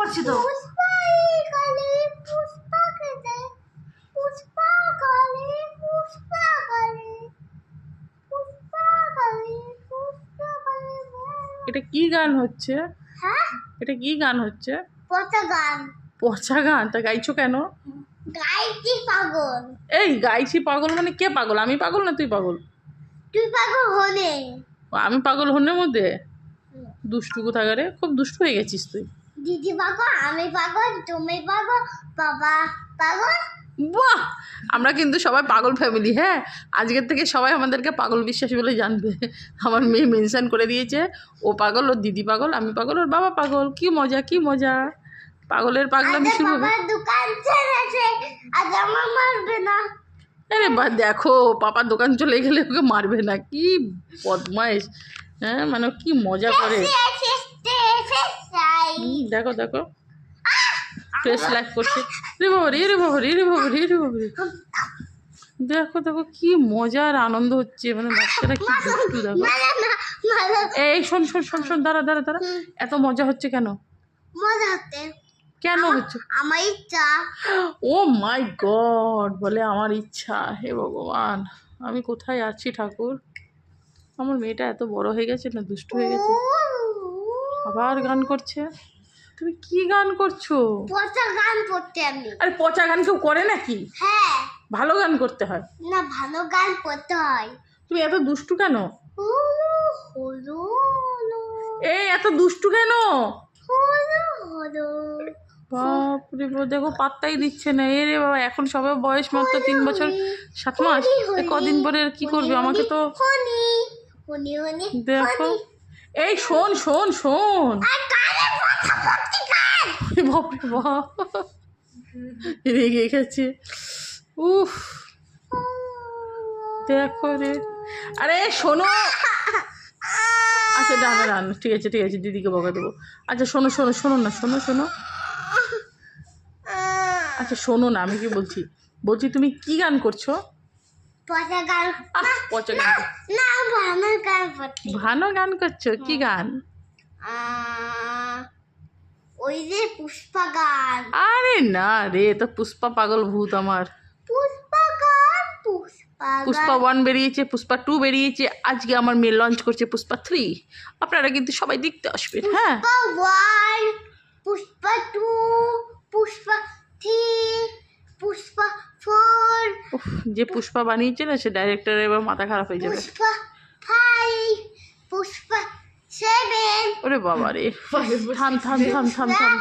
করছি তো। এটা কি গান হচ্ছে? হ্যাঁ, এটা কি গান হচ্ছে? পচা গান। পচা গান? তা গাইছো কেন? গাইছি পাগল। এই গাইছি পাগল মানে কে পাগল? আমি পাগল না তুই পাগল? তুই পাগল হলে আমি পাগল হনের মধ্যে? দুষ্টু কোথাকারে, খুব দুষ্টু হয়ে গেছিস তুই। দিদি পাগল, আমি পাগল, তুমি পাগল, বাবা পাগল। বাহ, আমরা কিন্তু সবাই পাগল ফ্যামিলি। হ্যাঁ, আজকের থেকে সবাই আমাদেরকে পাগল বিশ্বাসী বলে জানবে। আমার মেয়ে মেনশন করে দিয়েছে, ও পাগল, ওর দিদি পাগল, আমি পাগল, ওর বাবা পাগল। কি মজা, কি মজা। পাগলের পাগলামি শুরু হবে। বাবার দোকান ছেড়েছে, আজ আমার মারবে না। আরে বা দেখো, পাপার দোকান চলে গেলে ওকে মারবে না, কি বদমাইশ। হ্যাঁ, মানে কি মজা করে। দেখো দেখো, ফ্রেশ লাইফ করছে। রে বাবা রে, রে বাবা রে, রে বাবা রে, রে বাবা রে। দেখো দেখো কি মজার আনন্দ হচ্ছে, মানে বাচ্চারা কি দুষ্টু। দেখো, এই শোন শোন শোন শোন, দাঁড়া দাঁড়া দাঁড়া। এত মজা হচ্ছে কেন? মজা হতে কেন হচ্ছে? আমার ইচ্ছা। ও মাই গড, বলে আমার ইচ্ছা। হে ভগবান, আমি কোথায় আছি ঠাকুর? আমার মেয়েটা এত বড় হয়ে গেছে না, দুষ্টু হয়ে গেছে। আবার গান করছে। তুমি কি গান করছো? পচা গান করতে আমি। আরে পচা গান কেউ করে নাকি? হ্যাঁ, ভালো গান করতে হয়। না ভালো গান করতে হয়। তুমি এত দুষ্টু কেন? হলো এই এত দুষ্টু কেন? হলো হলো বাপরে বাপ, দেখো পাত্তাই দিচ্ছে না। এ রে বাবা, এখন সবে বয়স মাত্র 3 বছর 7 মাস। এ কদিন পরে আর কি করবে? আমাকে তো হনি হনি হনি। দেখো। এই শোন শোন শোন, বাপরে বাপ, রেগে গেছে। উফ, দেখো রে। আরে শোনো। আচ্ছা ডান ডান, ঠিক আছে ঠিক আছে, দিদিকে বকা দেবো। আচ্ছা শোনো শোনো শোনো না, শোনো শোনো। আচ্ছা শোনো না, আমি কি বলছি, বলছি তুমি কি গান করছো? পচা গান। পচা গান। না ভালো গান করতে। ভালো গান করছো? কি গান? ওই যে পুষ্পা গান। আরে না রে, তো পুষ্পা পাগল ভূত আমার। পুষ্পা গান, পুষ্পা পুষ্পা 1 বেরিয়েছে, পুষ্পা 2 বেরিয়েছে, আজকে আমার মেয়ে লঞ্চ করছে পুষ্পা 3। আপনারা কিন্তু সবাই দেখতে আসবেন। হ্যাঁ, পুষ্পা 1, পুষ্পা 2, পুষ্পা 3, পুষ্পা 4, উফ, যে পুষ্পা বানিয়েছে না, সে ডাইরেক্টরের এবার মাথা খারাপ হয়ে যাবে। পুষ্পা 5, পুষ্পা 7। ওরে বাবা রে, থাম থাম থাম থাম থাম থাম।